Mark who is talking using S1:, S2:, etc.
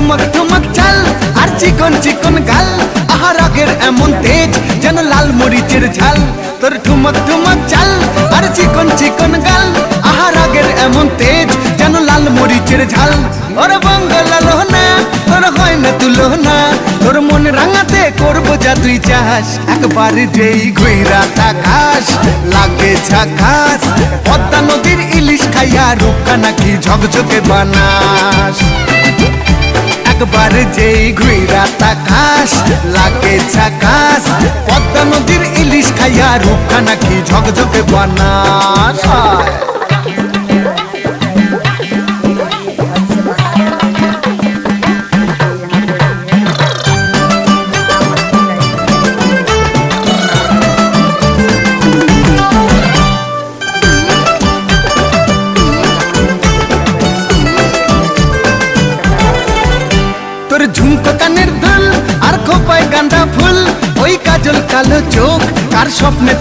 S1: ঠুমক ঠুমক চাল আর চিকন চিকন গাল, আহা রাগের এমন তেজ যেন লাল মরিচের ঝাল। তোর ঠুমক ঠুমক চাল আর চিকন চিকন গাল, আহা রাগের এমন তেজ যেন লাল মরিচের ঝাল। ওর বঙ্গলাল না তোর হয় না তুলনা, তোর মন রাঙাতে করবো যা তুই চাস। একবার যেই ঘুইরা তাকাস লাগে ঝাকাস, পদ্মা নদীর ইলিশ খাইয়া রূপকা নাকি ঝকঝকে বানাস। একবার যেই ঘুইরা তাকাস লাগে ঝাকাস, পদ্মা নদীর ইলিশ খাইয়া রূপকা নাকি ঝকঝকে বানাস। তোর ঝুমকো কানের দুল আর খোপায় গাঁদা ফুল, ওই কাজল কালো চোখ কার স্বপ্নে